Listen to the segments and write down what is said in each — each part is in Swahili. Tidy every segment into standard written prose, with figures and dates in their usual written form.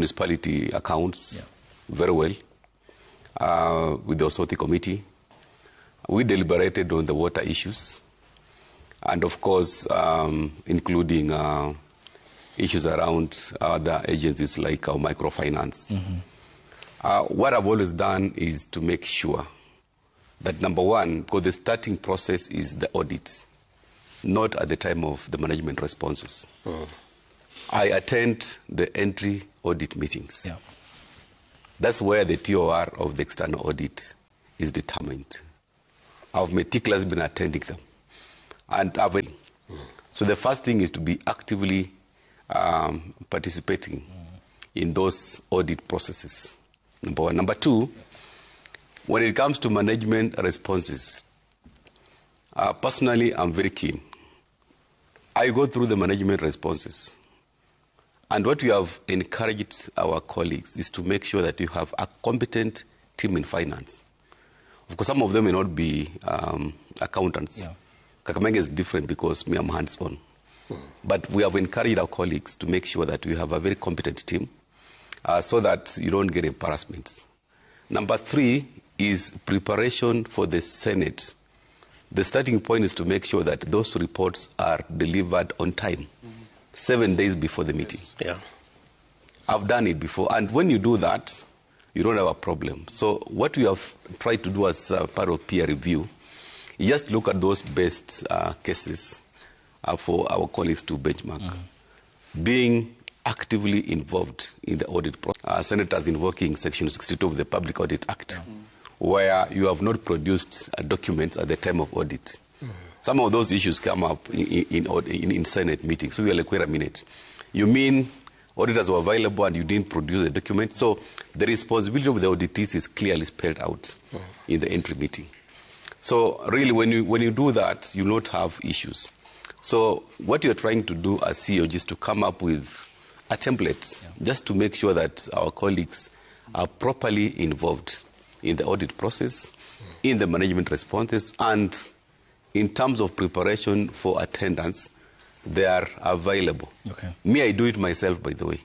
municipality accounts very well with the Authority Committee. We deliberated on the water issues, and of course, including issues around other agencies like our microfinance. What I've always done is to make sure that, number one, because the starting process is the audit, not at the time of the management responses. I attend the entry audit meetings. That's where the TOR of the external audit is determined. I've meticulously been attending them. And so the first thing is to be actively participating in those audit processes. Number one. Number two, when it comes to management responses, personally, I'm very keen. I go through the management responses. And what we have encouraged our colleagues is to make sure that you have a competent team in finance. Of course, some of them may not be accountants. Kakamega is different because me, I'm hands-on. But we have encouraged our colleagues to make sure that we have a very competent team so that you don't get embarrassments. Number three is preparation for the Senate. The starting point is to make sure that those reports are delivered on time, 7 days before the meeting. I've done it before. And when you do that, you don't have a problem. So what we have tried to do as part of peer review is just look at those best cases for our colleagues to benchmark. Being actively involved in the audit process. Senators invoking Section 62 of the Public Audit Act, where you have not produced documents at the time of audit. Some of those issues come up in Senate meetings. So we are like, wait a minute. You mean auditors were available and you didn't produce a document? So the responsibility of the auditees is clearly spelled out in the entry meeting. So really, when you do that, you will not have issues. So what you're trying to do as CEO is to come up with a template just to make sure that our colleagues are properly involved in the audit process, in the management responses, and in terms of preparation for attendance, they are available. Me, I do it myself, by the way.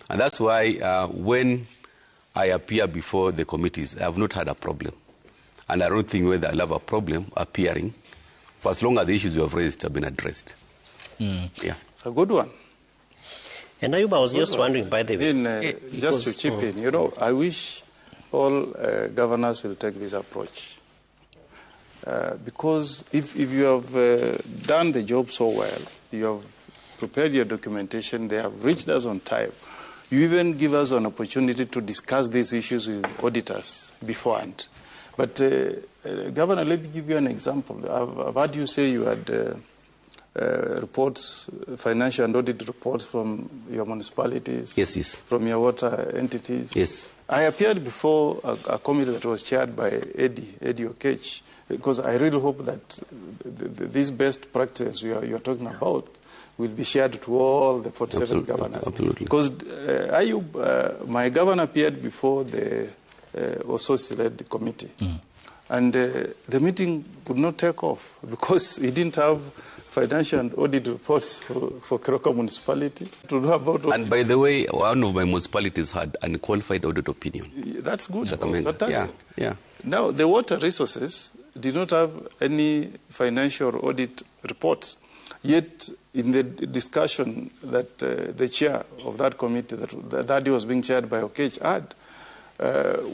And that's why when I appear before the committees, I have not had a problem. And I don't think whether I'll have a problem appearing for as long as the issues you have raised have been addressed. It's a good one. And Ayuba, I was just wondering, by the way... just to chip in, you know, I wish all governors will take this approach. Because if you have done the job so well, you have prepared your documentation, they have reached us on time, you even give us an opportunity to discuss these issues with auditors beforehand. But Governor, let me give you an example. I've heard you say you had reports, financial and audit reports from your municipalities, from your water entities. I appeared before a committee that was chaired by Eddie Okech, because I really hope that these best practices you're talking about will be shared to all the 47 governors. Because my governor appeared before the Ososi-led committee. And the meeting could not take off because he didn't have financial and audit reports for Keroka municipality to know about. And by the way, one of my municipalities had an unqualified audit opinion. That's good. Fantastic. Now, the water resources did not have any financial audit reports. Yet, in the discussion that the chair of that committee, that was being chaired by Okech, had,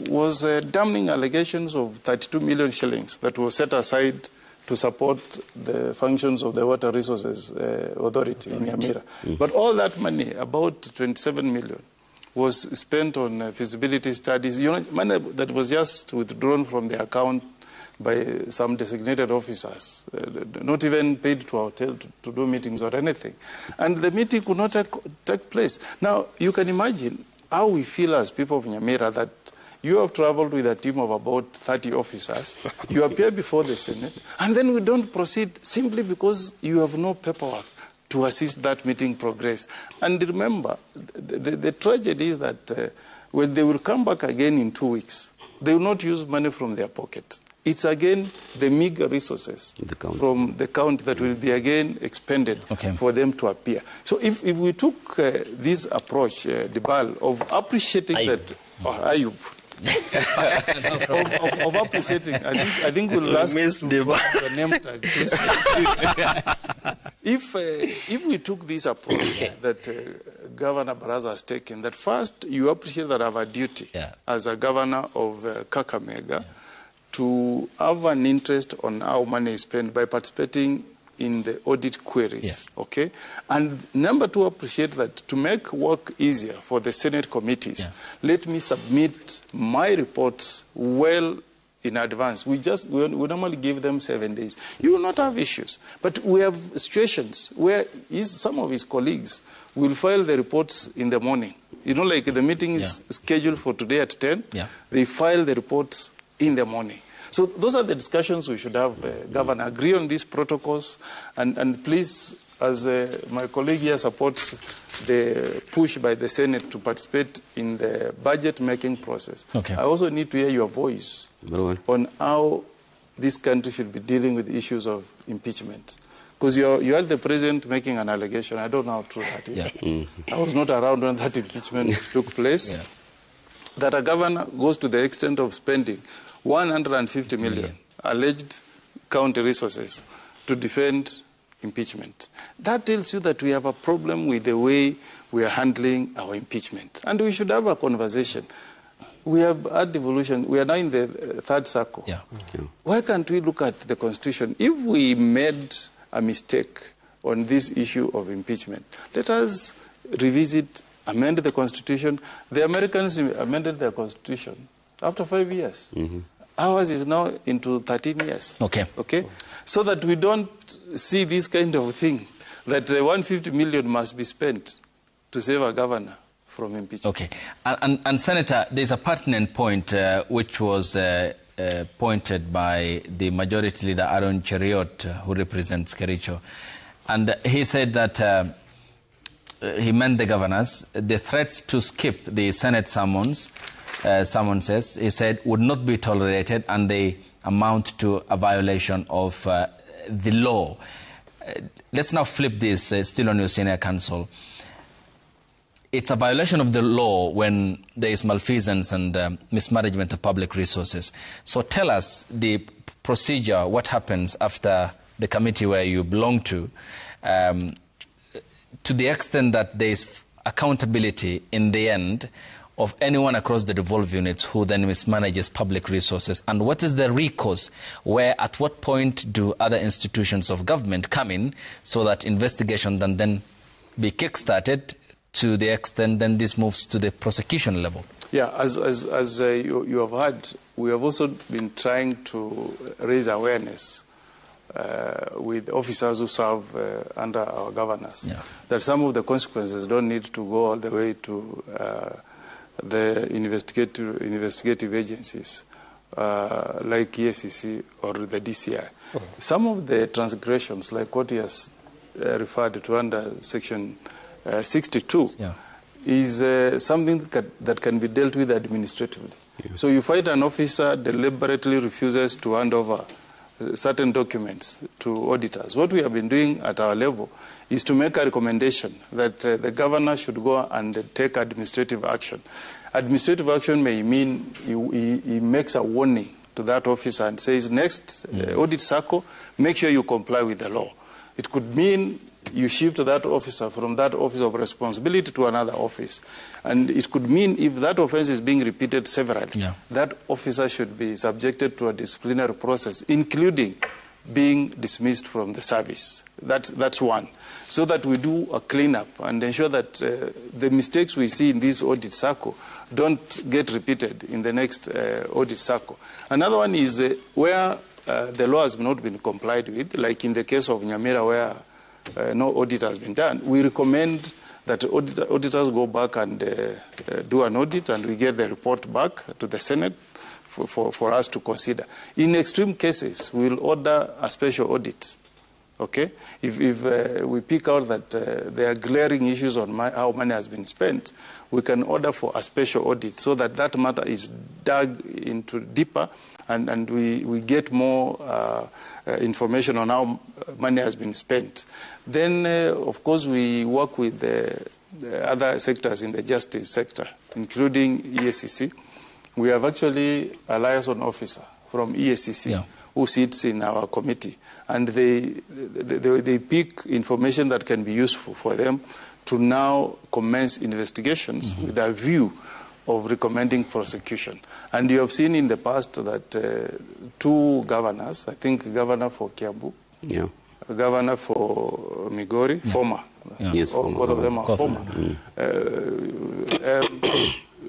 was damning allegations of 32 million shillings that were set aside to support the functions of the Water Resources Authority in Nyamira. But all that money, about 27 million, was spent on feasibility studies, money that was just withdrawn from the account by some designated officers, not even paid to a hotel to do meetings or anything. And the meeting could not take place. Now, you can imagine how we feel as people of Nyamira that you have traveled with a team of about 30 officers, you appear before the Senate, and then we don't proceed simply because you have no paperwork to assist that meeting progress. And remember, the tragedy is that when they will come back again in 2 weeks, they will not use money from their pocket. it's again the meager resources from the county that will be again expended for them to appear. So if we took this approach, Dibal, of appreciating that, Ayub, of appreciating, I think we'll ask the name tag. If we took this approach that Governor Baraza has taken, that first you appreciate that I have a duty as a governor of Kakamega to have an interest on how money is spent by participating in the audit queries, okay? And number two, appreciate that to make work easier for the Senate committees, let me submit my reports well in advance. We normally give them 7 days. You will not have issues. But we have situations where some of his colleagues will file the reports in the morning. You know, like the meeting is scheduled for today at 10. They file the reports in the morning. So those are the discussions we should have, Governor. Agree on these protocols, and please, as my colleague here supports the push by the Senate to participate in the budget-making process, I also need to hear your voice on how this country should be dealing with issues of impeachment. Because you are the president making an allegation. I don't know how true that is. I was not around when that impeachment took place. That a governor goes to the extent of spending 150 million alleged county resources to defend impeachment. That tells you that we have a problem with the way we are handling our impeachment. And we should have a conversation. We have had devolution. We are now in the third circle. Why can't we look at the Constitution? If we made a mistake on this issue of impeachment, let us revisit, amend the Constitution. The Americans amended their Constitution after 5 years. Ours is now into 13 years. Okay? So that we don't see this kind of thing, that 150 million must be spent to save a governor from impeachment. And Senator, there's a pertinent point which was pointed by the Majority Leader Aaron Cheriot, who represents Kericho. And he said that he meant the governors, the threats to skip the Senate summonses, he said, would not be tolerated, and they amount to a violation of the law. Let's now flip this, still on your senior counsel. It's a violation of the law when there is malfeasance and mismanagement of public resources. So tell us the procedure, what happens after the committee where you belong to the extent that there is accountability in the end of anyone across the devolved units who then mismanages public resources, and what is the recourse, where at what point do other institutions of government come in so that investigation can then be kick-started to the extent then this moves to the prosecution level? Yeah, as you have heard, we have also been trying to raise awareness with officers who serve under our governors, that some of the consequences don't need to go all the way to the investigative agencies like EACC or the DCI. Some of the transgressions, like what he has referred to under Section 62, is something that can be dealt with administratively. So you find an officer deliberately refuses to hand over certain documents to auditors. What we have been doing at our level is to make a recommendation that the governor should go and take administrative action. Administrative action may mean he makes a warning to that officer and says, next audit cycle, make sure you comply with the law. It could mean you shift that officer from that office of responsibility to another office. And it could mean if that offense is being repeated severally, that officer should be subjected to a disciplinary process, including being dismissed from the service. That's one. So that we do a cleanup and ensure that the mistakes we see in this audit cycle don't get repeated in the next audit cycle. Another one is where the law has not been complied with, like in the case of Nyamira, where no audit has been done. We recommend that auditors go back and do an audit, and we get the report back to the Senate for us to consider. In extreme cases, we'll order a special audit Okay, if we pick out that there are glaring issues on how money has been spent, we can order for a special audit so that that matter is dug into deeper, and we get more information on how money has been spent. Then, of course, we work with the other sectors in the justice sector, including EACC. We have actually a liaison officer from EACC who sits in our committee, and they pick information that can be useful for them to now commence investigations with a view of recommending prosecution. And you have seen in the past that 2 governors, I think Governor for Kiambu, Governor for Migori, former, yes, both of them are former,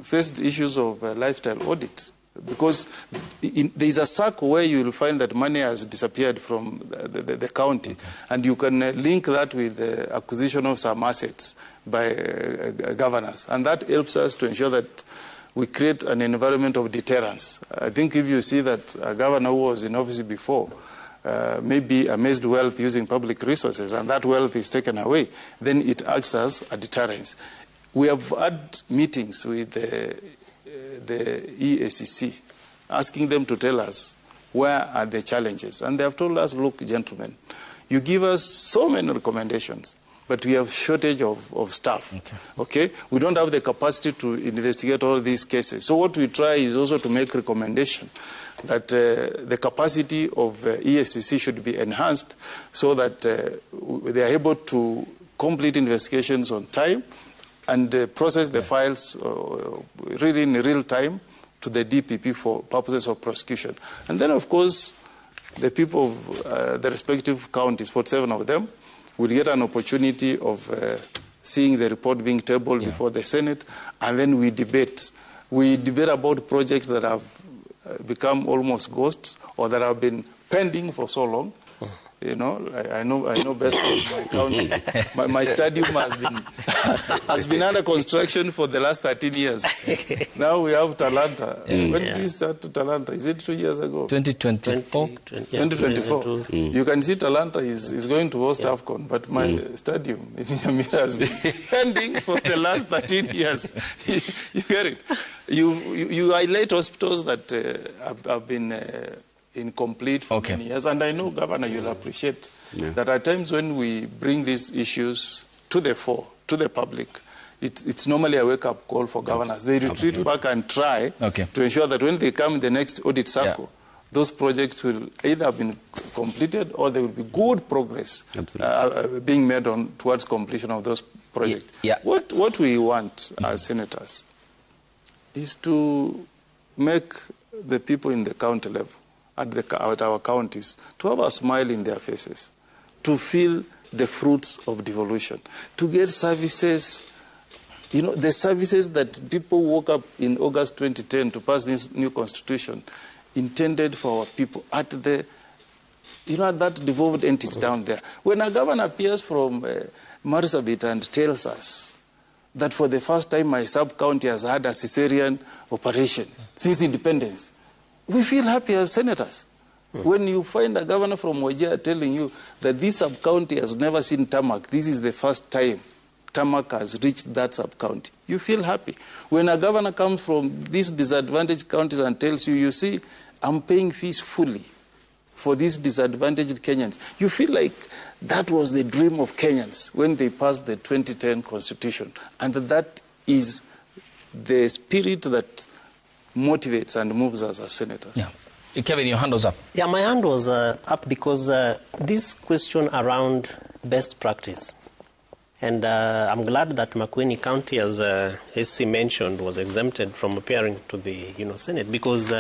faced issues of lifestyle audit. Because there is a circle where you will find that money has disappeared from the county, and you can link that with the acquisition of some assets by governors. And that helps us to ensure that we create an environment of deterrence. I think if you see that a governor who was in office before maybe amassed wealth using public resources, and that wealth is taken away, then it acts as a deterrence. We have had meetings with the EACC, asking them to tell us where are the challenges. And they have told us, look, gentlemen, you give us so many recommendations, but we have shortage of staff. Okay? We don't have the capacity to investigate all these cases. So what we try is also to make recommendation that the capacity of EACC should be enhanced so that they are able to complete investigations on time and process the files really in real time to the DPP for purposes of prosecution. And then, of course, the people of the respective counties, 47 of them, will get an opportunity of seeing the report being tabled before the Senate, and then we debate. We debate about projects that have become almost ghosts or that have been pending for so long. You know, I know best my county. My stadium has been under construction for the last 13 years. Now we have Talanta. When did we start Talanta? Is it 2 years ago? 2024. 2024. You can see Talanta is going to host AFCON, but my stadium in Nyamira has been pending for the last 13 years. You get it? You highlight hospitals that have been incomplete for many years. And I know, Governor, you'll appreciate that at times when we bring these issues to the fore, to the public, it's normally a wake-up call for governors. They retreat back and try to ensure that when they come in the next audit cycle, those projects will either have been completed or there will be good progress being made towards completion of those projects. What we want as senators is to make the people in the county level, at our counties, to have a smile in their faces, to feel the fruits of devolution, to get services, you know, the services that people woke up in August 2010 to pass this new constitution, intended for our people at the, you know, that devolved entity down there. When a governor appears from Marsabit and tells us that for the first time my sub-county has had a cesarean operation since independence, we feel happy as senators. When you find a governor from Wajir telling you that this sub-county has never seen tarmac, this is the first time tarmac has reached that sub-county, you feel happy. When a governor comes from these disadvantaged counties and tells you, you see, I'm paying fees fully for these disadvantaged Kenyans, you feel like that was the dream of Kenyans when they passed the 2010 constitution. And that is the spirit that motivates and moves us as senators. Kevin, your hand was up. Yeah, my hand was up because this question around best practice. And I'm glad that Makueni County, as SC mentioned, was exempted from appearing to the Senate because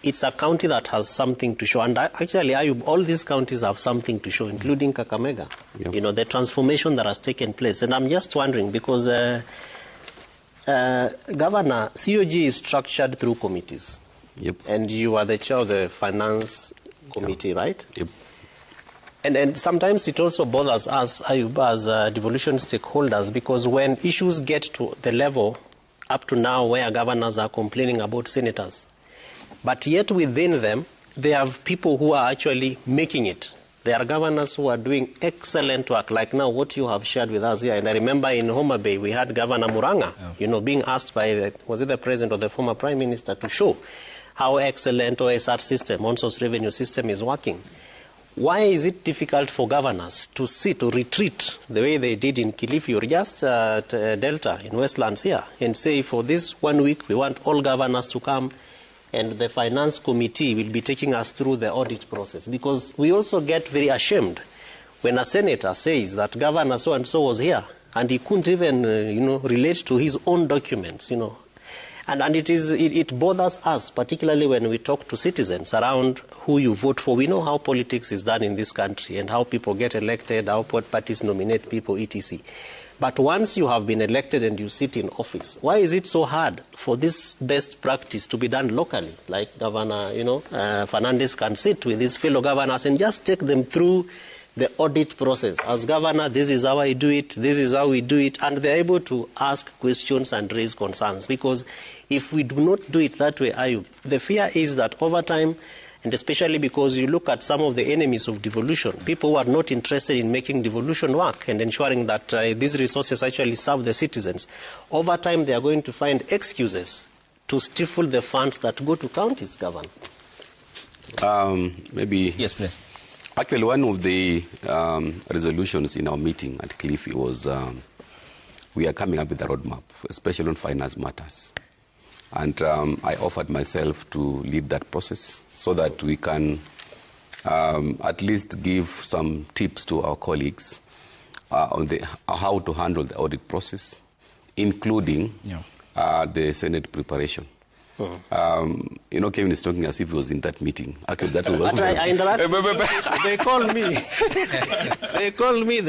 it's a county that has something to show. And actually, all these counties have something to show, including Kakamega. You know, the transformation that has taken place. And I'm just wondering because Governor, COG is structured through committees. And you are the chair of the finance committee, right? And sometimes it also bothers us, Ayub, as devolution stakeholders, because when issues get to the level up to now where governors are complaining about senators, but yet within them, they have people who are actually making it There are governors who are doing excellent work, like now what you have shared with us here. And I remember in Homa Bay, we had Governor Muranga, being asked by, was it the president or the former prime minister, to show how excellent OSR system, on-source revenue system, is working. Why is it difficult for governors to sit or retreat the way they did in Kilifi or just Delta in Westlands here and say, for this 1 week, we want all governors to come and the finance committee will be taking us through the audit process? Because we also get very ashamed when a senator says that Governor so-and-so was here and he couldn't even, relate to his own documents, And it bothers us, particularly when we talk to citizens around who you vote for. We know how politics is done in this country and how people get elected, how parties nominate people, etc. But once you have been elected and you sit in office, why is it so hard for this best practice to be done locally? Like Governor, Fernandez can sit with his fellow governors and just take them through the audit process. As governor, this is how I do it, this is how we do it, and they're able to ask questions and raise concerns. Because if we do not do it that way, Ayub, the fear is that over time, and especially because you look at some of the enemies of devolution, people who are not interested in making devolution work and ensuring that these resources actually serve the citizens, over time they are going to find excuses to stifle the funds that go to counties, Governor. Maybe. Yes, please. Actually, one of the resolutions in our meeting at Kilifi was we are coming up with a roadmap, especially on finance matters. And I offered myself to lead that process so that we can at least give some tips to our colleagues on how to handle the audit process, including the Senate preparation. Kevin is talking as if he was in that meeting. Actually, that was I interrupted. They call me. They call me.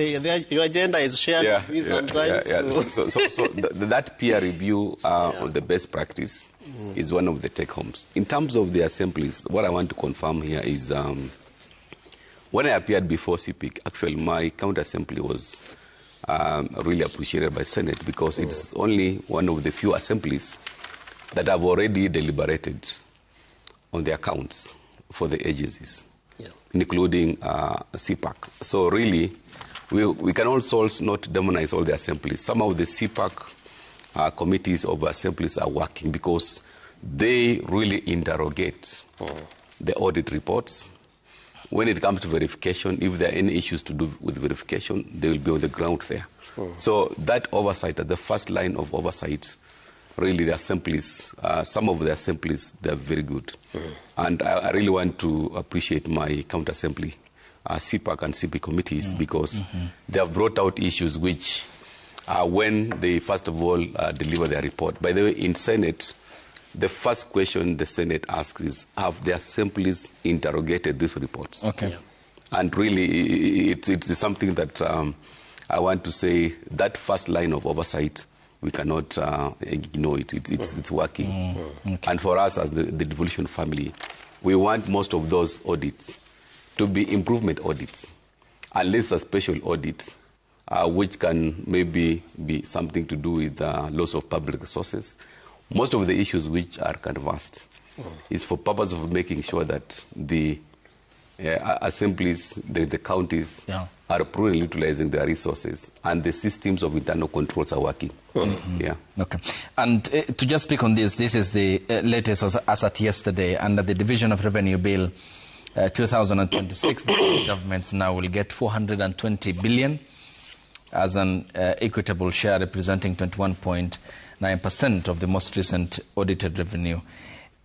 Your agenda is shared with me sometimes. So that peer review on the best practice is one of the take-homes. In terms of the assemblies, what I want to confirm here is when I appeared before CPIC, actually my county assembly was really appreciated by Senate because it's only one of the few assemblies that have already deliberated on the accounts for the agencies, including CPAC. So really, we can also not demonize all the assemblies. Some of the CPAC committees of assemblies are working because they really interrogate the audit reports. When it comes to verification, if there are any issues to do with verification, they will be on the ground there. So that oversight, the first line of oversight, really the assemblies, some of the assemblies, they're very good. And I really want to appreciate my county assembly, CPAC and CP committees, because they have brought out issues which, when they first of all deliver their report. By the way, in Senate, the first question the Senate asks is, have the assemblies interrogated these reports? Okay. And really, it's something that I want to say, that first line of oversight, we cannot ignore it. It's working. Okay. And for us as the devolution family, we want most of those audits to be improvement audits, unless a special audit, which can maybe be something to do with loss of public resources. Most of the issues which are canvassed is for purpose of making sure that the assemblies, the counties, are prudently utilizing their resources, and the systems of internal controls are working. Okay. And to just speak on this is the latest as at yesterday, under the Division of Revenue Bill 2026, the governments now will get 420 billion as an equitable share representing 21.9% of the most recent audited revenue,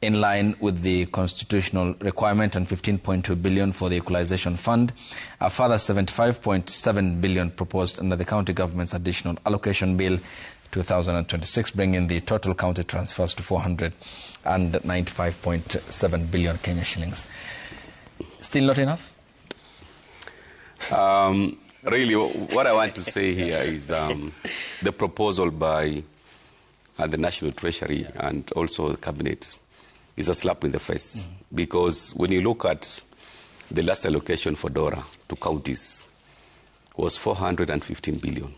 in line with the constitutional requirement, and 15.2 billion for the equalization fund. A further 75.7 billion proposed under the county government's additional allocation bill 2026, bringing the total county transfers to 495.7 billion Kenya shillings. Still not enough? Really, what I want to say here is the proposal by the National Treasury and also the Cabinet is a slap in the face. Because when you look at the last allocation for DORA to counties was 415 billion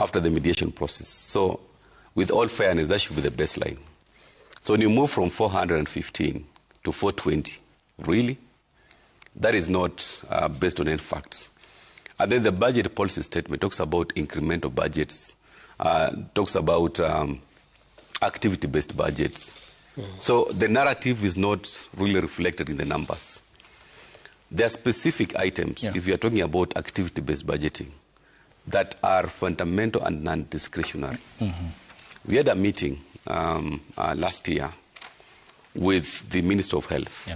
after the mediation process. So with all fairness, that should be the baseline. So when you move from 415 to 420, really? That is not based on any facts. And then the budget policy statement talks about incremental budgets, talks about activity-based budgets. So the narrative is not really reflected in the numbers. There are specific items, if you are talking about activity-based budgeting, that are fundamental and non-discretionary. We had a meeting last year with the Minister of Health.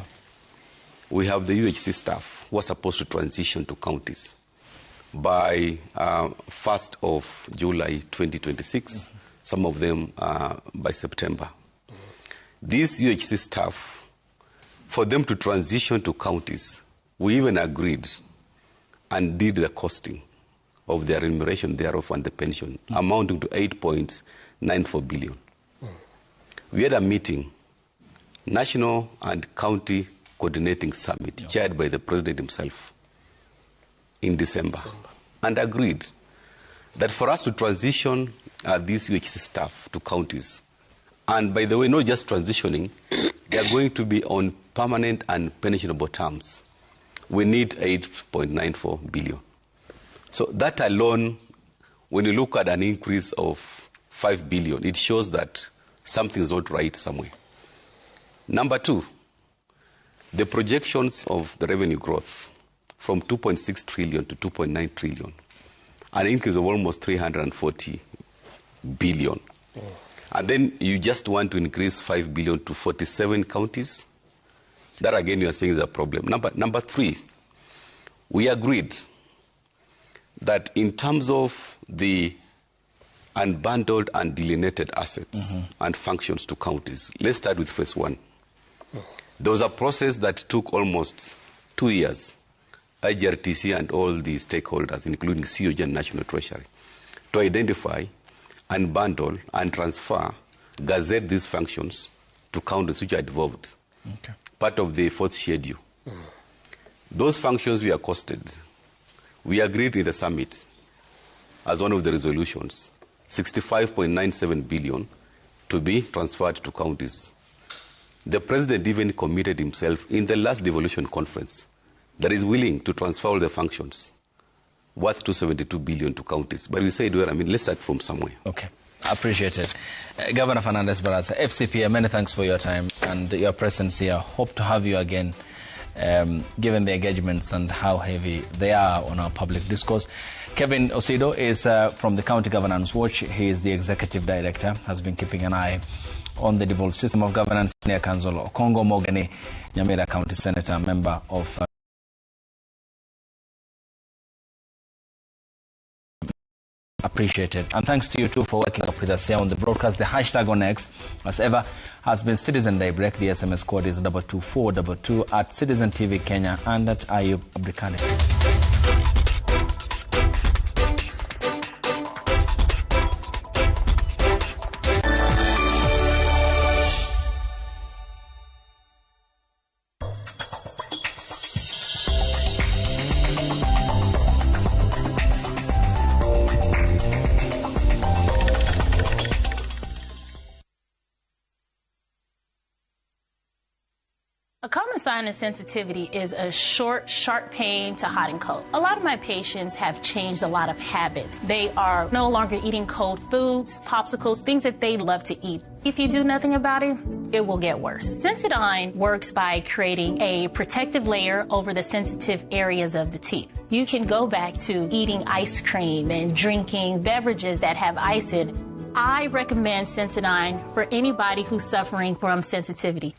We have the UHC staff who are supposed to transition to counties by 1st of July 2026, some of them by September. These UHC staff, for them to transition to counties, we even agreed and did the costing of their remuneration thereof and the pension, amounting to 8.94 billion. We had a meeting, National and County Coordinating Summit, chaired by the President himself, in December, and agreed that for us to transition these UHC staff to counties, and by the way, not just transitioning, they are going to be on permanent and pensionable terms, we need 8.94 billion. So that alone, when you look at an increase of 5 billion, it shows that something is not right somewhere. Number two, the projections of the revenue growth from 2.6 trillion to 2.9 trillion, an increase of almost 340 billion. And then you just want to increase 5 billion to 47 counties. That again, you are saying is a problem. Number three, we agreed that in terms of the unbundled and delineated assets and functions to counties, let's start with phase one. There was a process that took almost 2 years, IGRTC and all the stakeholders, including COG and National Treasury, to identify, unbundle and transfer, gazette these functions to counties which are devolved, part of the fourth schedule. Those functions were costed. We agreed in the summit, as one of the resolutions, 65.97 billion to be transferred to counties. The President even committed himself in the last devolution conference that is willing to transfer all the functions worth 272 billion to counties. But we said, well, I mean, let's start from somewhere. Okay, appreciate it. Governor Fernandes Barasa, FCPA, many thanks for your time and your presence here. Hope to have you again, given the engagements and how heavy they are on our public discourse. Kevin Osido is from the County Governance Watch. He is the Executive Director, has been keeping an eye on the devolved system of governance. Senior Counsel Okongo Mogeni, Nyamira County Senator, member of appreciated. And thanks to you too for working up with us here on the broadcast. The hashtag on X, as ever, has been Citizen Daybreak. The SMS code is 22422 at Citizen TV Kenya and at Ayub Abdikadir. A common sign of sensitivity is a short, sharp pain to hot and cold. A lot of my patients have changed a lot of habits. They are no longer eating cold foods, popsicles, things that they love to eat. If you do nothing about it, it will get worse. Sensodyne works by creating a protective layer over the sensitive areas of the teeth. You can go back to eating ice cream and drinking beverages that have ice in it. I recommend Sensodyne for anybody who's suffering from sensitivity.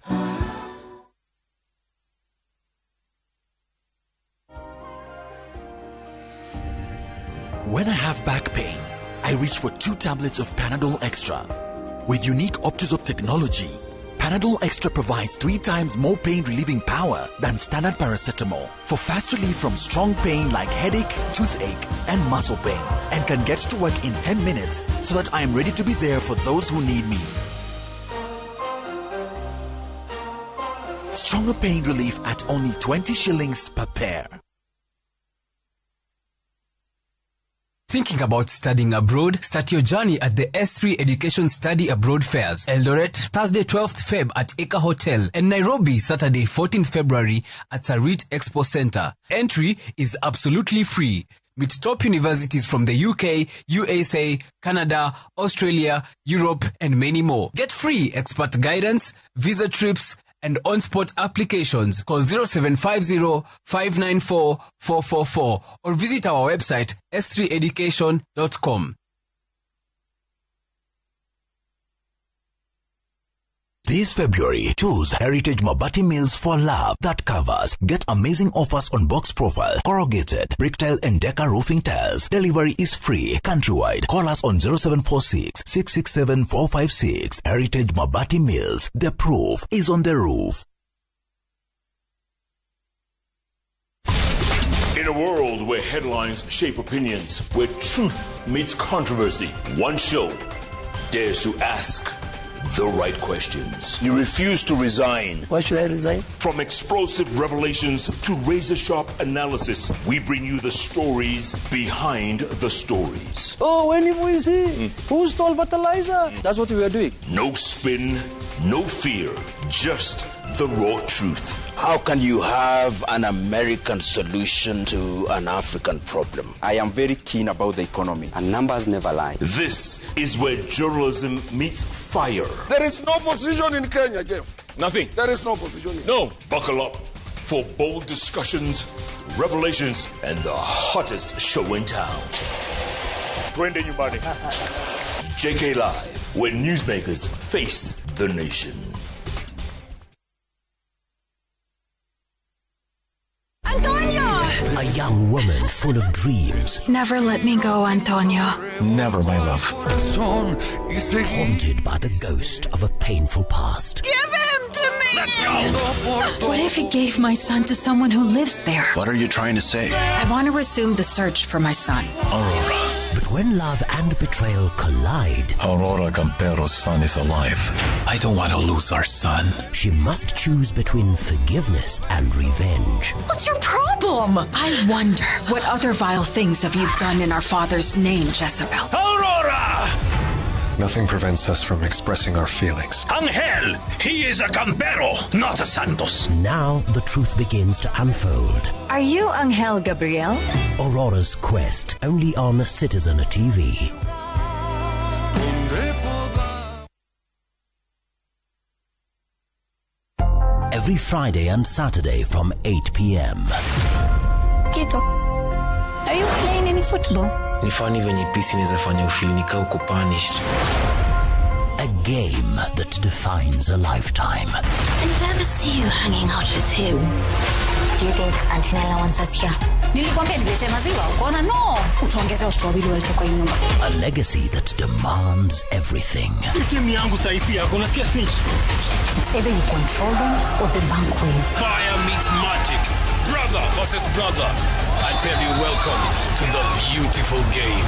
When I have back pain, I reach for 2 tablets of Panadol Extra. With unique Optizop technology, Panadol Extra provides 3 times more pain-relieving power than standard paracetamol for fast relief from strong pain like headache, toothache, and muscle pain, and can get to work in 10 minutes so that I am ready to be there for those who need me. Stronger pain relief at only 20 shillings per pair. Thinking about studying abroad? Start your journey at the S3 Education Study Abroad Fairs. Eldoret, Thursday 12th Feb at Eka Hotel, and Nairobi, Saturday 14th February at Sarit Expo Center. Entry is absolutely free. Meet top universities from the UK, USA, Canada, Australia, Europe, and many more. Get free expert guidance, visa trips, and on-spot applications. Call 0750-594-444 or visit our website s3education.com. This February, choose Heritage Mabati Mills for Love that covers. Get amazing offers on box profile, corrugated, brick tile and Deca roofing tiles. Delivery is free countrywide. Call us on 0746-667-456. Heritage Mabati Mills. The proof is on the roof. In a world where headlines shape opinions, where truth meets controversy, one show dares to ask the right questions. You refuse to resign. Why should I resign? From explosive revelations to razor-sharp analysis, we bring you the stories behind the stories. Oh, when you see who stole fertilizer? That's what we are doing. No spin, no fear, just the raw truth. How can you have an American solution to an African problem? I am very keen about the economy, and numbers never lie. This is where journalism meets fire. There is no position in Kenya, Jeff. Nothing. There is no position. No. Buckle up for bold discussions, revelations, and the hottest show in town. Brenda Nyumbani. JK Live, where newsmakers face the nation. Antonio! A young woman full of dreams. Never let me go, Antonio. Never, my love. Haunted by the ghost of a painful past. Give him to me! Let's go! What if he gave my son to someone who lives there? What are you trying to say? I want to resume the search for my son. Aurora. But when love and betrayal collide, Aurora Campero's son is alive. I don't want to lose our son. She must choose between forgiveness and revenge. What's your problem? I wonder, what other vile things have you done in our father's name, Jezebel? Aurora! Nothing prevents us from expressing our feelings. Angel! He is a Campero, not a Santos. Now the truth begins to unfold. Are you Angel Gabriel? Aurora's Quest, only on Citizen TV. Every Friday and Saturday from 8 p.m. Kito, are you playing any football? Ni funny venye pisi inaweza fanya ufeel nika uko punished. A game that defines a lifetime. I never see you hanging out with him. Do you think Auntie Nella wants us here? Nilikwambia nilete maziwa, ukaona no. Utaongeza watoto wawili walete kwa nyumba. A legacy that demands everything. Timu yangu saisi yako, unasikia cinch? It's either you control them or the bank will. Fire meets magic. Brother versus brother. I tell you, welcome to the beautiful game.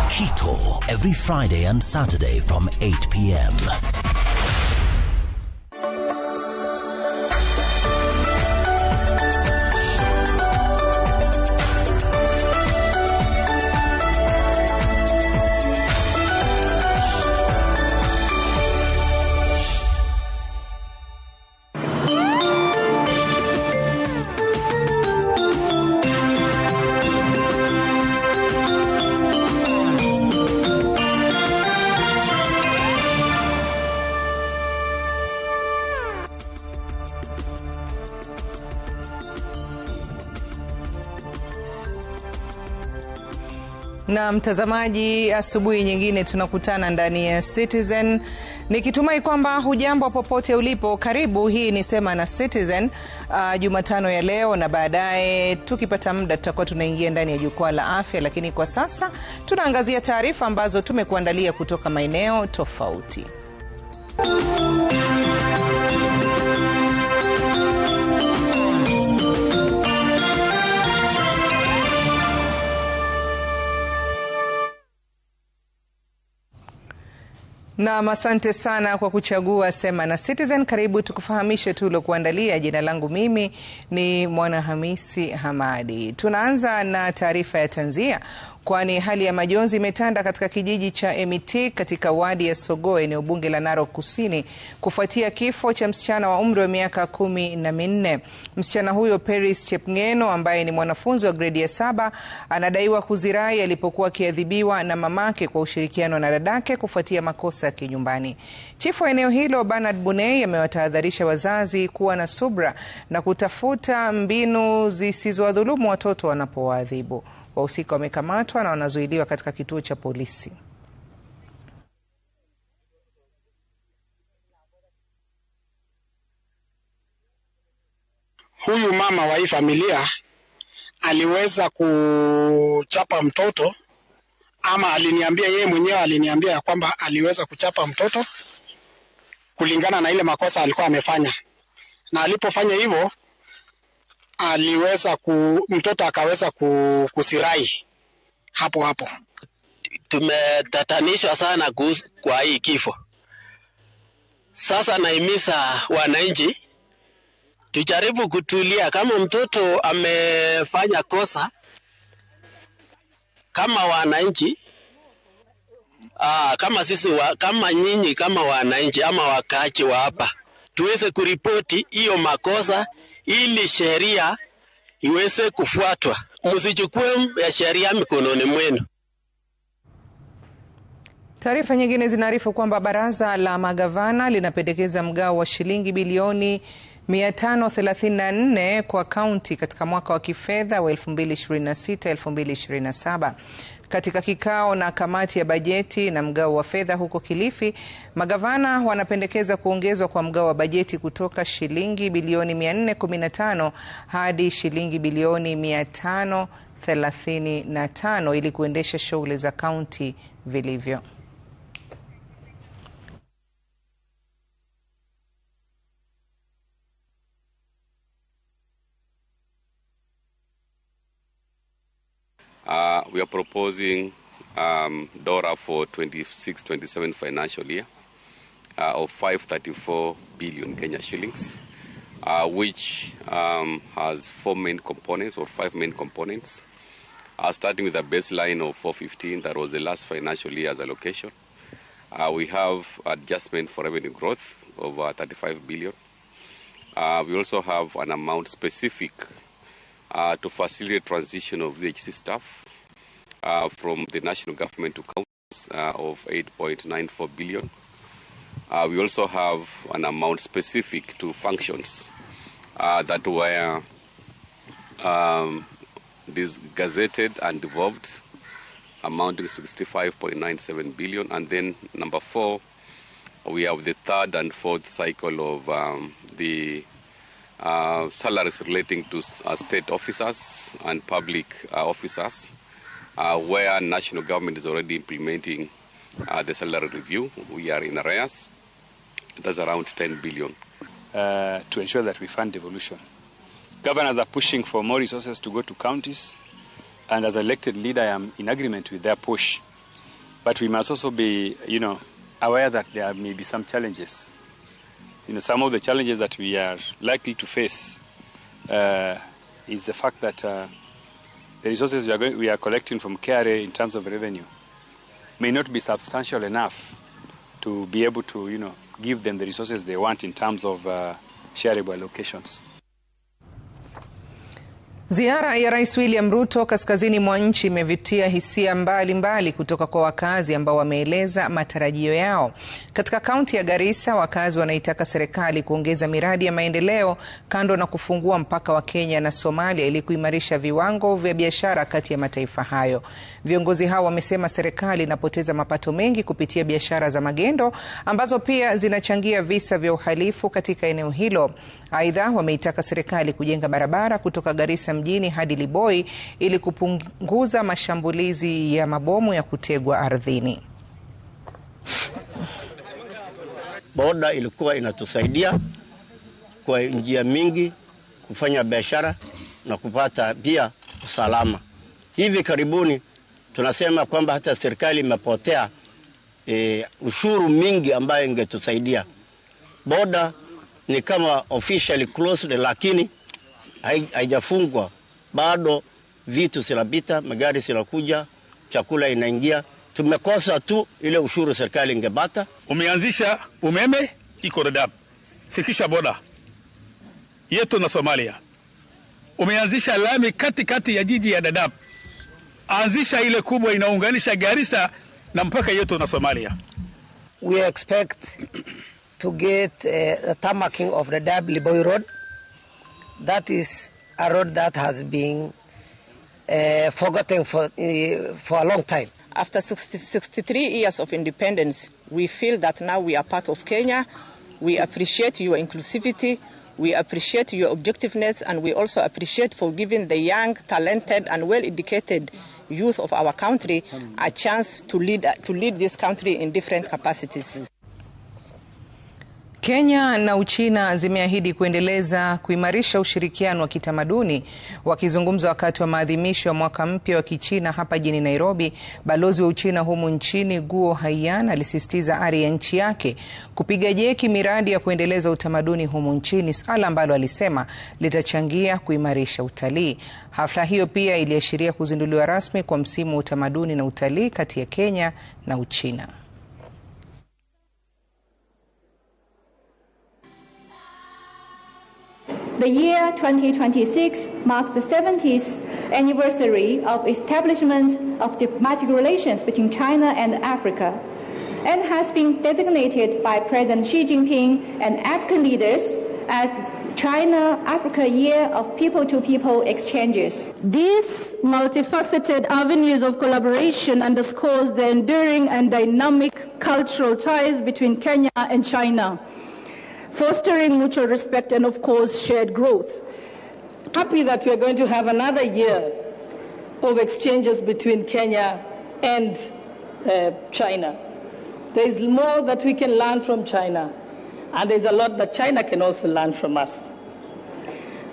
Kito, every Friday and Saturday from 8 p.m. Na mtazamaji, asubuhi nyingine tunakutana ndani ya Citizen. Nikitumai kwamba hujambo popote ulipo. Karibu, hii ni Sema na Citizen Jumatano ya leo, na baadaye tukipata muda tutakuwa tunaingia ndani ya jukwaa la afya, lakini kwa sasa tunaangazia taarifa ambazo tumekuandalia kutoka maeneo tofauti. Na asante sana kwa kuchagua Sema na Citizen. Karibu tukufahamishe tu kuandalia. Jina langu mimi ni Mwanahamisi Hamadi. Tunaanza na taarifa ya tanzia kwani hali ya majonzi imetanda katika kijiji cha Emitik katika wadi ya Sogoo, eneo bunge la Narok Kusini, kufuatia kifo cha msichana wa umri wa miaka 14. Msichana huyo Paris Chepngeno, ambaye ni mwanafunzi wa gredi ya 7, anadaiwa kuzirai alipokuwa akiadhibiwa na mamake kwa ushirikiano na dadake kufuatia makosa ya kinyumbani. Chifu wa eneo hilo Bernard Bunei amewatahadharisha wazazi kuwa na subra na kutafuta mbinu zisizowadhulumu watoto wanapowaadhibu. Wahusika wamekamatwa na wanazuiliwa katika kituo cha polisi. Huyu mama wa hii familia aliweza kuchapa mtoto, ama aliniambia yeye mwenyewe, aliniambia ya kwamba aliweza kuchapa mtoto kulingana na ile makosa alikuwa amefanya. Na alipofanya hivyo aliweza mtoto akaweza kusirai hapo. Tumetatanishwa sana kwa hii kifo. Sasa naimiza wananchi tujaribu kutulia. Kama mtoto amefanya kosa, kama wananchi, kama sisi kama nyinyi kama wananchi ama wakaaji wa hapa, tuweze kuripoti hiyo makosa ili sheria iweze kufuatwa. Msichukue ya sheria mikononi mwenu. Taarifa nyingine zinaarifu kwamba baraza la magavana linapendekeza mgao wa shilingi bilioni 534 kwa kaunti katika mwaka wa kifedha wa 2026-2027. Katika kikao na kamati ya bajeti na mgao wa fedha huko Kilifi, magavana wanapendekeza kuongezwa kwa mgao wa bajeti kutoka shilingi bilioni 415 hadi shilingi bilioni 535 ili kuendesha shughuli za kaunti vilivyo. We are proposing DORA for 26-27 financial year of 534 billion Kenya shillings, which has 4 main components or 5 main components, starting with a baseline of 415, that was the last financial year's allocation. We have adjustment for revenue growth of 35 billion. We also have an amount specific to facilitate transition of VHC staff from the national government to counties of 8.94 billion. We also have an amount specific to functions that were gazetted and devolved, amounting to 65.97 billion. And then number 4, we have the third and fourth cycle of the salaries relating to state officers and public officers, where national government is already implementing the salary review. We are in arrears. That's around 10 billion. To ensure that we fund devolution. Governors are pushing for more resources to go to counties, and as elected leader, I am in agreement with their push. But we must also be, aware that there may be some challenges. Some of the challenges that we are likely to face is the fact that the resources we are collecting from KRA in terms of revenue may not be substantial enough to be able to, give them the resources they want in terms of shareable allocations. Ziara ya Rais William Ruto kaskazini mwa nchi imevutia hisia mbalimbali kutoka kwa wakazi ambao wameeleza matarajio yao. Katika kaunti ya Garissa, wakazi wanaitaka serikali kuongeza miradi ya maendeleo kando na kufungua mpaka wa Kenya na Somalia ili kuimarisha viwango vya biashara kati ya mataifa hayo. Viongozi hao wamesema serikali inapoteza mapato mengi kupitia biashara za magendo ambazo pia zinachangia visa vya uhalifu katika eneo hilo. Aidha, wameitaka serikali kujenga barabara kutoka Garissa mjini hadi Liboi ili kupunguza mashambulizi ya mabomu ya kutegwa ardhini. Boda ilikuwa inatusaidia kwa njia mingi kufanya biashara na kupata pia usalama. Hivi karibuni tunasema kwamba hata serikali imepotea ushuru mingi ambayo ingetusaidia. Boda ni kama officially closed, lakini haijafungwa bado. Vitu zinapita, magari zinakuja, chakula inaingia. Tumekosa tu ile ushuru serikali ingebata. Umeanzisha umeme iko Dadaab, fikisha boda yetu na Somalia. Umeanzisha lami kati ya jiji ya Dadaab, anzisha ile kubwa inaunganisha Garissa na mpaka yetu na Somalia. We expect to get the tarmacking of the Dadaab-Liboi road. That is a road that has been forgotten for a long time. After 63 years of independence, we feel that now we are part of Kenya. We appreciate your inclusivity, we appreciate your objectiveness, and we also appreciate for giving the young, talented, and well-educated youth of our country a chance to lead this country in different capacities. Kenya na Uchina zimeahidi kuimarisha ushirikiano wa kitamaduni. Wakizungumza wakati wa maadhimisho ya mwaka mpya wa Kichina hapa jijini Nairobi, balozi wa Uchina humu nchini Guo Haiyan alisisitiza ari ya nchi yake kupiga jeki miradi ya kuendeleza utamaduni humu nchini, swala ambalo alisema litachangia kuimarisha utalii. Hafla hiyo pia iliashiria kuzinduliwa rasmi kwa msimu wa utamaduni na utalii kati ya Kenya na Uchina. The year 2026 marks the 70th anniversary of establishment of diplomatic relations between China and Africa, and has been designated by President Xi Jinping and African leaders as China-Africa Year of People-to-People Exchanges. These multifaceted avenues of collaboration underscores the enduring and dynamic cultural ties between Kenya and China, fostering mutual respect and, of course, shared growth. Happy that we are going to have another year of exchanges between Kenya and China. There is more that we can learn from China, and there's a lot that China can also learn from us.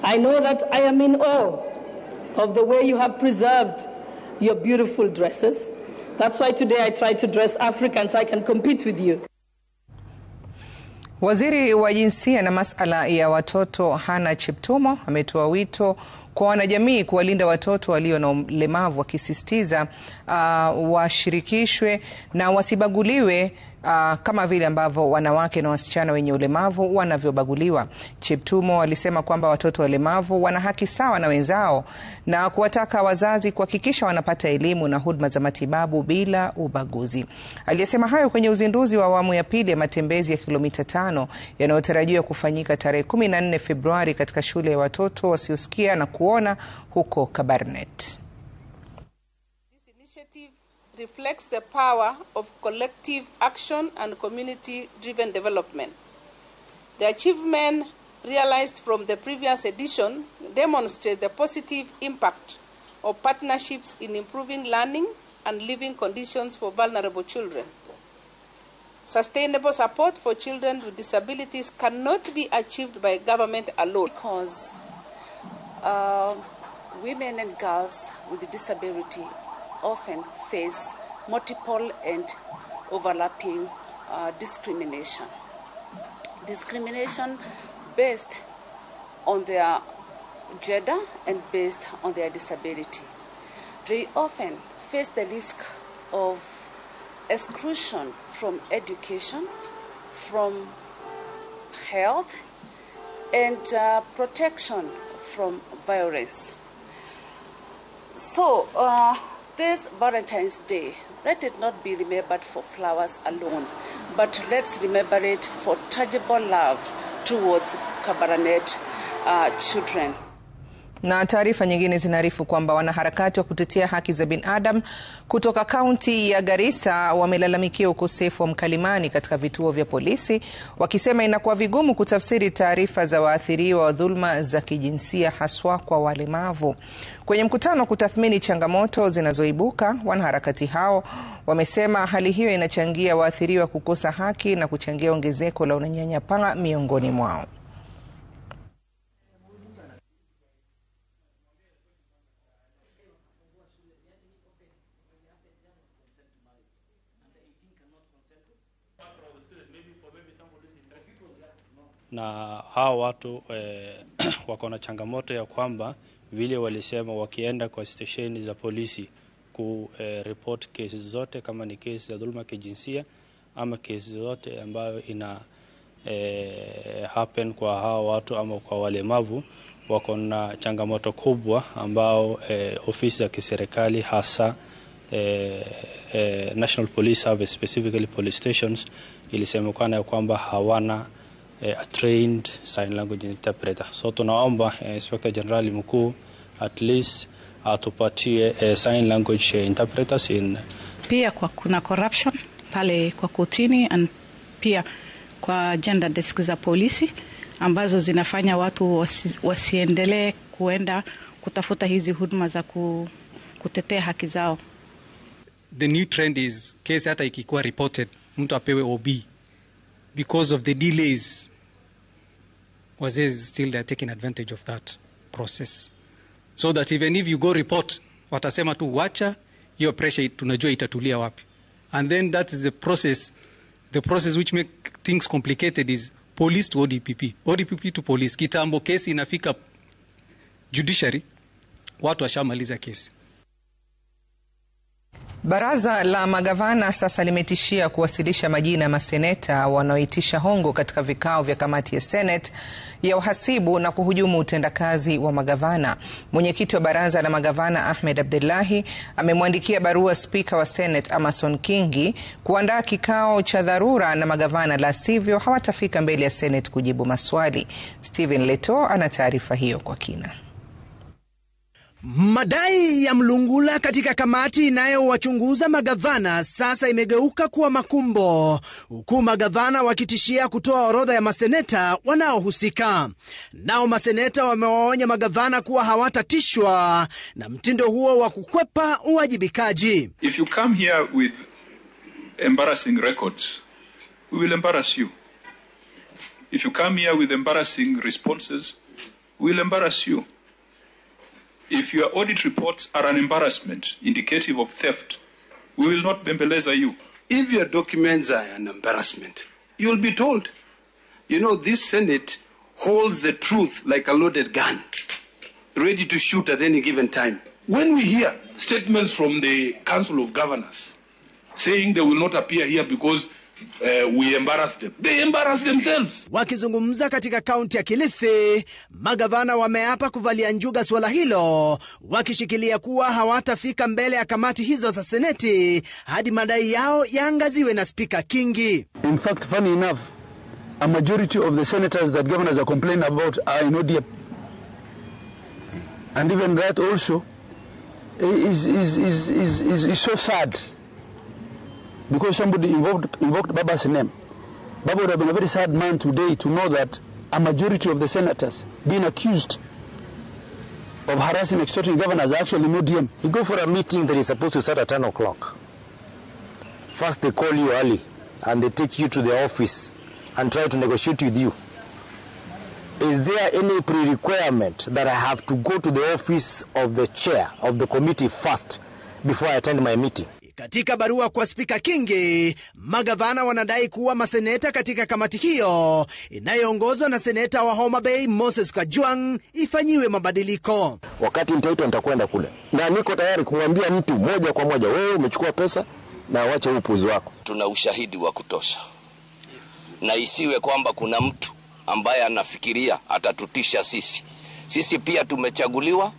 I know that I am in awe of the way you have preserved your beautiful dresses. That's why today I try to dress African so I can compete with you. Waziri wa Jinsia na Masuala ya Watoto Hannah Cheptumo ametoa wito kwa wanajamii kuwalinda watoto walio na ulemavu, akisisitiza washirikishwe na wasibaguliwe kama vile ambavyo wanawake na wasichana wenye ulemavu wanavyobaguliwa. Cheptumo alisema kwamba watoto walemavu wana haki sawa na wenzao na kuwataka wazazi kuhakikisha wanapata elimu na huduma za matibabu bila ubaguzi. Aliyesema hayo kwenye uzinduzi wa awamu ya pili ya matembezi ya kilomita 5 yanayotarajiwa kufanyika tarehe 14 Februari katika shule ya watoto wasiosikia na kuona huko Kabarnet. Reflects the power of collective action and community-driven development. The achievement realized from the previous edition demonstrate the positive impact of partnerships in improving learning and living conditions for vulnerable children. Sustainable support for children with disabilities cannot be achieved by government alone. Because women and girls with disability often face multiple and overlapping discrimination. Discrimination based on their gender and based on their disability. They often face the risk of exclusion from education, from health, and protection from violence. So, this Valentine's Day, let it not be remembered for flowers alone, but let's remember it for tangible love towards Kabarnet children. Na taarifa nyingine zinaarifu kwamba wanaharakati wa kutetea haki za binadamu kutoka kaunti ya Garissa wamelalamikia ukosefu wa mkalimani katika vituo vya polisi, wakisema inakuwa vigumu kutafsiri taarifa za waathiriwa wa dhulma za kijinsia haswa kwa walemavu. Kwenye mkutano kutathmini changamoto zinazoibuka, wanaharakati hao wamesema hali hiyo inachangia waathiriwa kukosa haki na kuchangia ongezeko la unyanyapaa miongoni mwao. Na hawa watu wako na changamoto ya kwamba vile walisema wakienda kwa stesheni za polisi report kesi zote kama ni kesi za dhuluma kijinsia ama kesi zote ambayo ina happen kwa hao watu ama kwa walemavu wako na changamoto kubwa ambao ofisi za kiserikali hasa National Police Service, specifically police stations, ilisemekana kwamba hawana a trained sign language interpreter. So tunaomba Inspector General mkuu at least atupatie sign language interpreters in. Pia kuna corruption pale kwa kotini and pia kwa gender desk za polisi ambazo zinafanya watu wasiendelee kuenda kutafuta hizi huduma za kutetea haki zao. The new trend is case hata ikikuwa reported mtu apewe OB because of the delays. Wazee still they're taking advantage of that process, so that even if you go report watasema tu wacha hiyo pressure tunajua itatulia wapi, and then that is the process which make things complicated is police to ODPP, ODPP to police. Kitambo kesi inafika judiciary watu washamaliza kesi. Baraza la magavana sasa limetishia kuwasilisha majina ya maseneta wanaoitisha hongo katika vikao vya kamati ya Senate ya uhasibu na kuhujumu utendakazi wa magavana. Mwenyekiti wa baraza la magavana Ahmed Abdullahi amemwandikia barua spika wa Senate Amason Kingi kuandaa kikao cha dharura na magavana, la sivyo hawatafika mbele ya Senate kujibu maswali. Stephen Leto ana taarifa hiyo kwa kina. Madai ya mlungula katika kamati inayowachunguza magavana sasa imegeuka kuwa makumbo, huku magavana wakitishia kutoa orodha ya maseneta wanaohusika. Nao maseneta wamewaonya magavana kuwa hawatatishwa na mtindo huo wa kukwepa uwajibikaji. If you come here with embarrassing records, we will embarrass you. If you come here with embarrassing responses, we will embarrass you. If your audit reports are an embarrassment indicative of theft, we will not bembeleza you. If your documents are an embarrassment, you will be told. You know, this Senate holds the truth like a loaded gun, ready to shoot at any given time. When we hear statements from the Council of Governors saying they will not appear here because we embarrass them, they embarrass themselves. Wakizungumza katika kaunti ya Kilifi, magavana wameapa kuvalia njuga swala hilo, wakishikilia kuwa hawatafika mbele ya kamati hizo za seneti hadi madai yao yaangaziwe na Speaker Kingi. In fact, funny enough, a majority of the senators that governors are complaining about are in ODM. And even that also is so sad. Because somebody invoked Baba's name. Baba would have been a very sad man today to know that a majority of the senators being accused of harassing, extorting governors are actually no DM. You go for a meeting that is supposed to start at 10 o'clock. First they call you early and they take you to the office and try to negotiate with you. Is there any pre-requirement that I have to go to the office of the chair of the committee first before I attend my meeting? Katika barua kwa Speaker Kingi, magavana wanadai kuwa maseneta katika kamati hiyo inayoongozwa na seneta wa Homa Bay Moses Kajwang ifanyiwe mabadiliko. Wakati nitaitwa nitakwenda kule. Na niko tayari kumwambia mtu moja kwa moja, wewe umechukua pesa na wacha upuzi wako. Tuna ushahidi wa kutosha. Na isiwe kwamba kuna mtu ambaye anafikiria atatutisha sisi. Sisi pia tumechaguliwa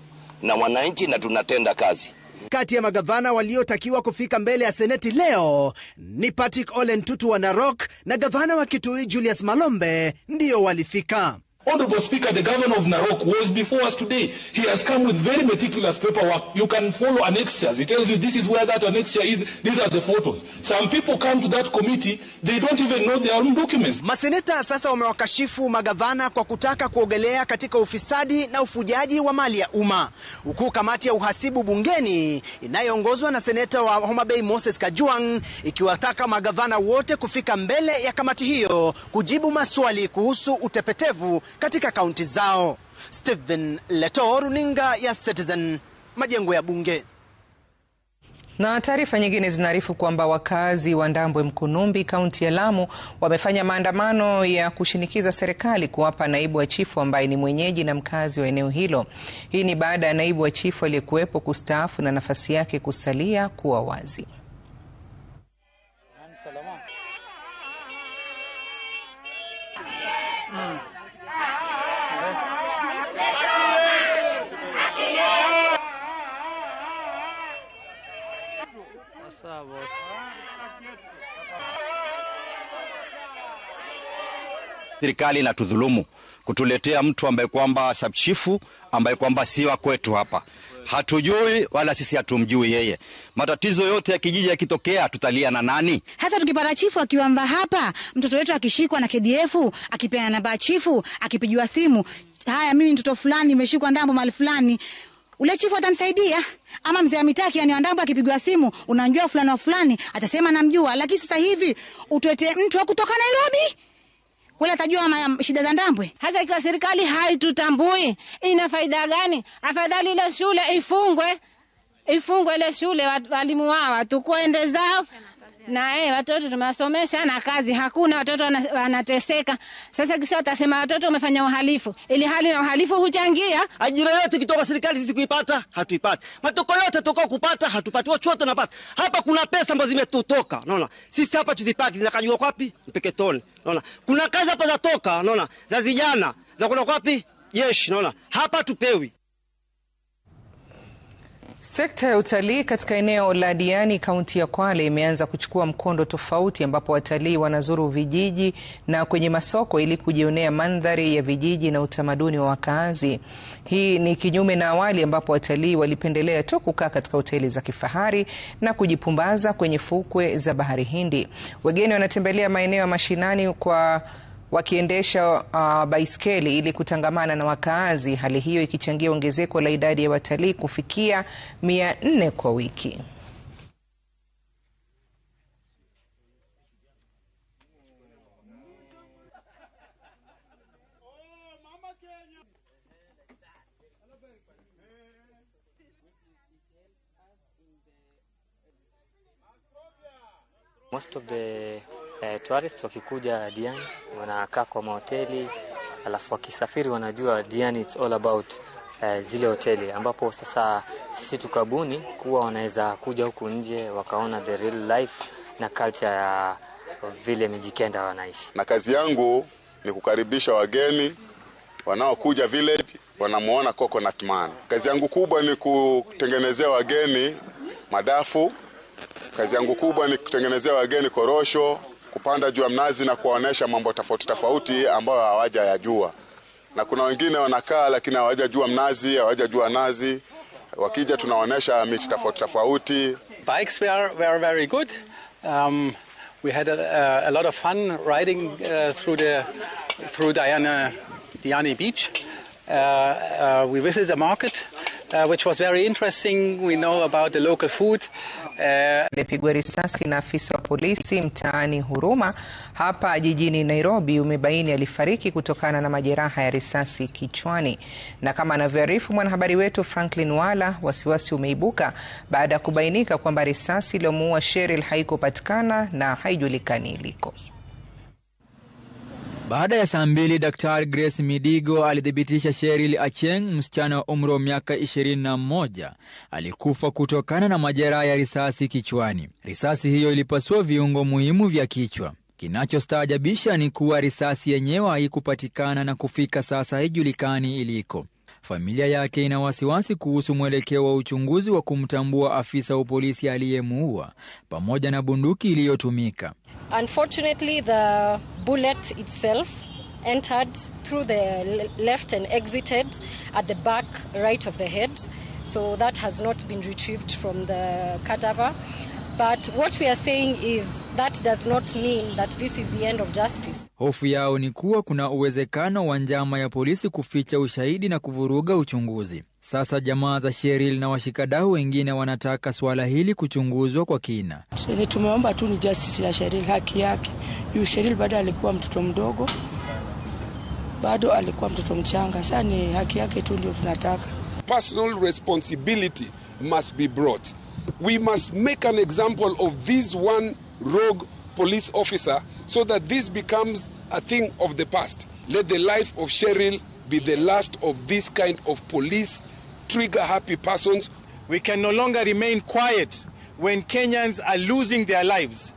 na wananchi na tunatenda kazi. Kati ya magavana waliotakiwa kufika mbele ya seneti leo ni Patrick Ole Ntutu wa Narok na gavana wa Kitui Julius Malombe ndio walifika. Honorable Speaker, the governor of Narok was before us today. He has come with very meticulous paperwork. You can follow annexures. He tells you this is where that annexure is. These are the photos. Some people come to that committee, they don't even know their own documents. Maseneta sasa wamewakashifu magavana kwa kutaka kuogelea katika ufisadi na ufujaji wa mali ya umma. Huku kamati ya uhasibu bungeni inayoongozwa na seneta wa Homa Bay Moses Kajwang ikiwataka magavana wote kufika mbele ya kamati hiyo kujibu maswali kuhusu utepetevu katika kaunti zao. Stephen Leto, runinga ya Citizen, majengo ya bunge. Na taarifa nyingine zinaarifu kwamba wakazi wa Ndambwe Mkunumbi, kaunti ya Lamu, wamefanya maandamano ya kushinikiza serikali kuwapa naibu wa chifu ambaye ni mwenyeji na mkazi wa eneo hilo. Hii ni baada ya naibu wa chifu aliyekuwepo kustaafu na nafasi yake kusalia kuwa wazi. Serikali inatudhulumu kutuletea mtu ambaye kwamba subchifu ambaye kwamba si wa kwetu hapa. Hatujui wala sisi hatumjui yeye. Matatizo yote ya kijiji yakitokea tutalia na nani? Hasa tukipata chifu akiwamba hapa, mtoto wetu akishikwa na KDF, akipeana namba chifu, akipigiwa simu, haya mimi mtoto fulani nimeshikwa Ndambo mahali fulani, ule chifu atanisaidia? Ama mzee Amitaki yani Ndambo akipigwa simu, unajua fulani wa fulani, atasema namjua. Lakini sasa hivi utwete mtu wa kutoka Nairobi, wala atajua shida za Ndambwe. Hasa ikiwa serikali haitutambui, ina faida gani? Afadhali ile shule ifungwe ile shule, walimu wao tukwende zao. Na watoto tumewasomesha na kazi hakuna, watoto wanateseka. Sasa kisha utasema watoto wamefanya uhalifu, ili hali na uhalifu huchangia. Ajira yote kitoka serikali sisi kuipata hatuipati, matoko yote tokao kupata hatupati, chochote tunapata. Hapa kuna pesa ambazo zimetutoka, unaona sisi hapa tudipaki zinakajua wapi? Mpeketoni, unaona kuna kazi hapa za toka, unaona za vijana za kuna wapi? Jeshi, unaona hapa tupewi. Sekta ya utalii katika eneo la Diani, kaunti ya Kwale, imeanza kuchukua mkondo tofauti, ambapo watalii wanazuru vijiji na kwenye masoko ili kujionea mandhari ya vijiji na utamaduni wa wakaazi. Hii ni kinyume na awali ambapo watalii walipendelea tu kukaa katika hoteli za kifahari na kujipumbaza kwenye fukwe za Bahari Hindi. Wageni wanatembelea maeneo ya mashinani wakiendesha baiskeli ili kutangamana na wakaazi, hali hiyo ikichangia ongezeko la idadi ya watalii kufikia 400 kwa wiki. Most of the tourists wakikuja Diani wanakaa kwa mahoteli, alafu wakisafiri wanajua Diani it's all about zile hoteli, ambapo sasa sisi tukabuni kuwa wanaweza kuja huku nje wakaona the real life na culture ya vile Mijikenda wanaishi. Na kazi yangu ni kukaribisha wageni wanaokuja village, wanamuona Coconut Man. Kazi yangu kubwa ni kutengenezea wageni madafu. Kazi yangu kubwa ni kutengenezea wageni korosho, kupanda juu ya mnazi na kuwaonesha mambo tofauti tofauti ambayo hawajayajua. Na kuna wengine wanakaa lakini hawajajua mnazi, hawajajua nazi. Wakija tunaonesha miti tofauti tofauti. Bikes were very good. We had a lot of fun riding through Diani Beach. We visited the market, which was very interesting. We know about the local food. Alipigwa risasi na afisa wa polisi mtaani Huruma hapa jijini Nairobi umebaini alifariki kutokana na majeraha ya risasi kichwani. Na kama anavyoarifu mwanahabari wetu Franklin Wala, wasiwasi umeibuka baada ya kubainika kwamba risasi iliyomuua Cheryl haikupatikana na haijulikani iliko. Baada ya saa 2, Daktari Grace Midigo alithibitisha Cheryl Acheng, msichana wa umri wa miaka 21, alikufa kutokana na majeraha ya risasi kichwani. Risasi hiyo ilipasua viungo muhimu vya kichwa. Kinachostaajabisha ni kuwa risasi yenyewe haikupatikana na kufika sasa haijulikani iliko. Familia yake ina wasiwasi kuhusu mwelekeo wa uchunguzi wa kumtambua afisa wa polisi aliyemuua pamoja na bunduki iliyotumika. Unfortunately, the bullet itself entered through the left and exited at the back right of the head. So that has not been retrieved from the cadaver. But what we are saying is that does not mean that this is the end of justice. Hofu yao ni kuwa kuna uwezekano wa njama ya polisi kuficha ushahidi na kuvuruga uchunguzi. Sasa jamaa za Cheryl na washikadau wengine wanataka swala hili kuchunguzwa kwa kina. Tumeomba tu ni justice ya Cheryl, haki yake. Cheryl bado alikuwa mtoto mdogo, bado alikuwa mtoto mchanga. Sasa ni haki yake tu ndio tunataka. Personal responsibility must be brought. We must make an example of this one rogue police officer so that this becomes a thing of the past. Let the life of Cheryl be the last of this kind of police trigger-happy persons. We can no longer remain quiet when Kenyans are losing their lives.